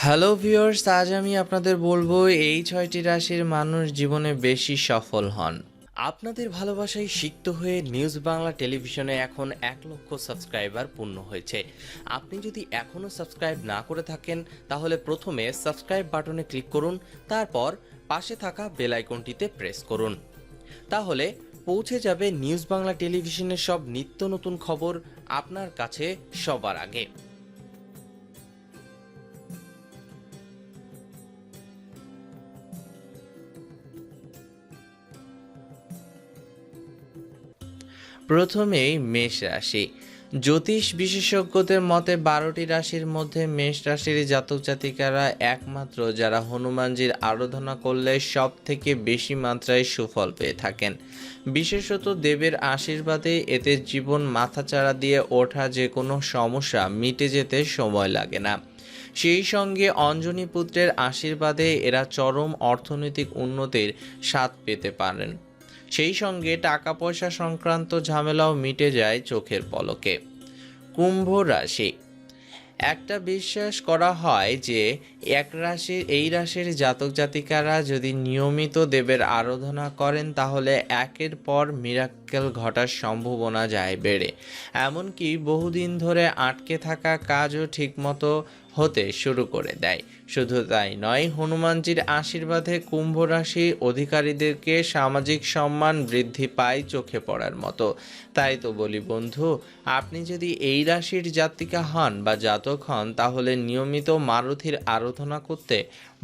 Hello viewers, আজ আমি আপনাদের বলবো এই 6টি রাশির মানুষ জীবনে বেশি সফল হন। আপনাদের ভালোবাসায় সিক্ত হয়ে নিউজ বাংলা টেলিভিশনে এখন 1 লক্ষ সাবস্ক্রাইবার পূর্ণ হয়েছে। আপনি যদি এখনও সাবস্ক্রাইব না করে থাকেন তাহলে প্রথমে সাবস্ক্রাইব বাটনে ক্লিক করুন, তারপর পাশে থাকা বেল আইকনটিতে প্রেস করুন। তাহলে পৌঁছে যাবে নিউজ বাংলা টেলিভিশনের সব নিত্য নতুন খবর আপনার কাছে সবার আগে। প্রথমেই মেষ রাশি। জ্যোতিষ বিশেষজ্ঞদের মতে 12টি রাশির মধ্যে মেষ রাশির জাতক জাতিকারা একমাত্র যারা হনুমানজির আরাধনা করলে সব থেকে বেশি মাত্রায় সুফল পেয়ে থাকেন। বিশেষত দেবের আশীর্বাদে এতে জীবন মাথাচাড়া দিয়ে ওঠা যে কোনো সমস্যা মিটে যেতে সময় লাগে না। সেই সঙ্গে অঞ্জনী পুত্রের আশীর্বাদে এরা চরম অর্থনৈতিক উন্নতির স্বাদ পেতে পারেন। সেই সঙ্গে টাকা পয়সা সংক্রান্ত ঝামেলাও মিটে যায় চোখের পলকে। কুম্ভ রাশি। একটা বিশ্বাস করা হয় যে এই রাশির জাতক জাতিকারা যদি নিয়মিত দেবের আরাধনা করেন তাহলে একের পর মিরাক্কেল ঘটার সম্ভাবনা যায় বেড়ে। এমনকি বহুদিন ধরে আটকে থাকা কাজও ঠিকমতো হতে শুরু করে দেয়। শুধু তাই নয়, হনুমানজির আশীর্বাদে কুম্ভ রাশি অধিকারীদেরকে সামাজিক সম্মান বৃদ্ধি পায় চোখে পড়ার মতো। তাই তো বলি বন্ধু, আপনি যদি এই রাশির জাতিকা হন বা জাতক হন তাহলে নিয়মিত মারুতির আরাধনা করতে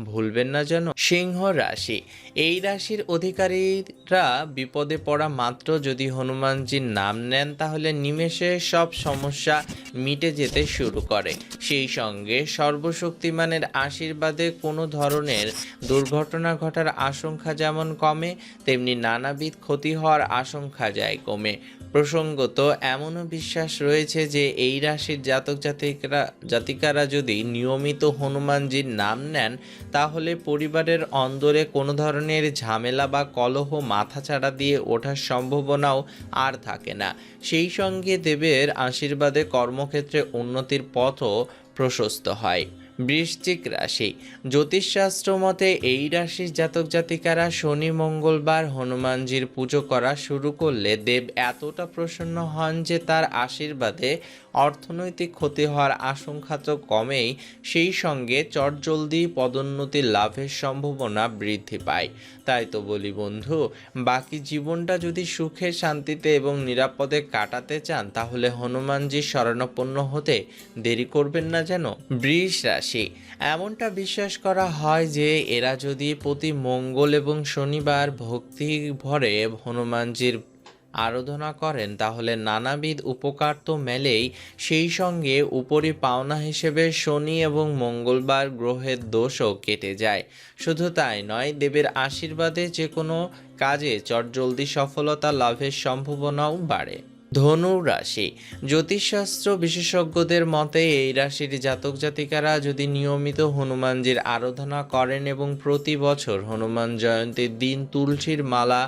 ভুলবেন না যেন। সিংহ রাশি। এই রাশির অধিকারীরা বিপদে পড়া মাত্র যদি হনুমানজির নাম নেন তাহলে নিমেষে সব সমস্যা মিটে যেতে শুরু করে। সেই সঙ্গে সর্বশক্তিমানের আশীর্বাদে কোনো ধরনের দুর্ঘটনা ঘটার আশঙ্কা যেমন কমে, তেমনি নানাবিধ ক্ষতি হওয়ার আশঙ্কা যায় কমে। প্রসঙ্গত এমনও বিশ্বাস রয়েছে যে এই রাশির জাতক জাতিকারা যদি নিয়মিত হনুমানজির নাম নেন তাহলে পরিবারের অন্দরে কোনো ধরনের ঝামেলা বা কলহ মাথাচাড়া দিয়ে ওঠার সম্ভাবনাও আর থাকে না। সেই সঙ্গে দেবের আশীর্বাদে কর্মক্ষেত্রে উন্নতির পথও প্রশস্ত হয়। বৃশ্চিক রাশি। জ্যোতিষশাস্ত্র মতে এই রাশির জাতক জাতিকারা শনি মঙ্গলবার হনুমানজির পুজো করা শুরু করলে দেব এতটা প্রসন্ন হন যে তার আশীর্বাদে অর্থনৈতিক ক্ষতি হওয়ার আশঙ্কা তো কমেই, সেই সঙ্গে চটজলদি পদোন্নতি লাভের সম্ভাবনা বৃদ্ধি পায়। তাই তো বলি বন্ধু, বাকি জীবনটা যদি সুখে শান্তিতে এবং নিরাপদে কাটাতে চান তাহলে হনুমানজির শরণাপন্ন হতে দেরি করবেন না যেন। বৃষ রাশি। এমনটা বিশ্বাস করা হয় যে এরা যদি প্রতি মঙ্গল এবং শনিবার ভক্তি ভরে হনুমানজির আরাধনা করেন তাহলে নানাবিধ উপকার তো মেলেই, সেই সঙ্গে উপরি পাওনা হিসেবে শনি এবং মঙ্গলবার গ্রহের দোষও কেটে যায়। শুধু তাই নয়, দেবের আশীর্বাদে যে কোনো কাজে চটজলদি সফলতা লাভের সম্ভাবনাও বাড়ে। ধনু রাশি। জ্যোতিষশাস্ত্র বিশেষজ্ঞদের মতে এই রাশির জাতক জাতিকারা যদি নিয়মিত হনুমানজির আরাধনা করেন এবং প্রতি বছর হনুমান জয়ন্তীর দিন তুলসীর মালা,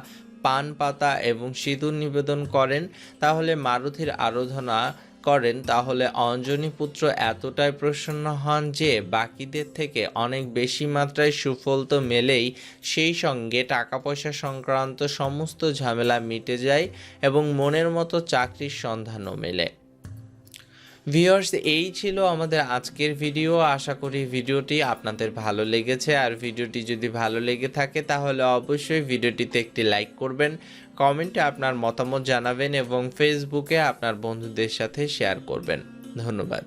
পান পাতা এবং সিঁদুর নিবেদন করেন তাহলে মারুতির আরাধনা করেন তাহলে অঞ্জনী পুত্র এতটাই প্রসন্ন হন যে বাকিদের থেকে অনেক বেশি মাত্রায় সুফল তো মেলেই, সেই সঙ্গে টাকা পয়সা সংক্রান্ত সমস্ত ঝামেলা মিটে যায় এবং মনের মতো চাকরির সন্ধানও মেলে। ভিউয়ার্স, এই ছিল আমাদের আজকের ভিডিও। আশা করি ভিডিওটি আপনাদের ভালো লেগেছে। আর ভিডিওটি যদি ভালো লেগে থাকে তাহলে অবশ্যই ভিডিওটিতে একটি লাইক করবেন, কমেন্টে আপনার মতামত জানাবেন এবং ফেসবুকে আপনার বন্ধুদের সাথে শেয়ার করবেন। ধন্যবাদ।